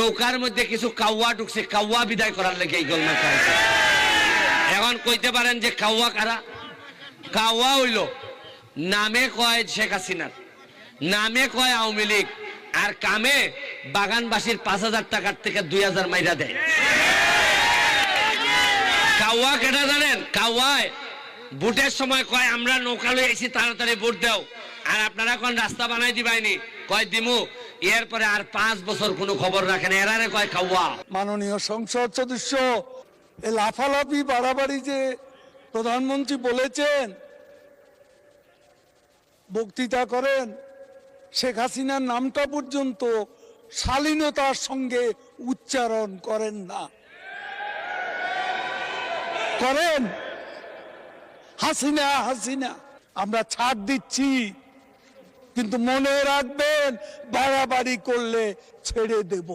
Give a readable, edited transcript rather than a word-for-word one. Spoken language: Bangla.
নৌকার মধ্যে কিছু কাউয়া ঢুকছে, কাউয়া বিদায় করার লেগে এই গলমা খাইছে। এখন কইতে পারেন যে কাউয়া কারা? কাউয়া হইল নামে কয় শেখ হাসিনার, নামে কয় আওয়ামী লীগ, আর কামে বাগানবাসীর 5,000 টাকার থেকে 2,000 মাইরা দেয়। কাউয়া কেটা জানেন? কাউয়ায় ভোটের সময় কয় আমরা নৌকা লই আইছি, তাড়াতাড়ি ভোট দাও, আর আপনারা কোন রাস্তা বানাই দিবাইনি, কয় দিমু, এরপরে আর 5 বছর কোনো খবর রাখেন, এরারে কয় কাউয়া। মাননীয় সংসদ সদস্য এ লাফালাফি বাড়াবাড়ি যে প্রধানমন্ত্রী বলেছেন, বক্তৃতা করেন, শেখ হাসিনার নামটা পর্যন্ত শালীনতার সঙ্গে উচ্চারণ করেন না। করেন হাসিনা হাসিনা, আমরা ছাড় দিচ্ছি, কিন্তু মনে রাখবেন বাড়াবাড়ি করলে ছেড়ে দেব।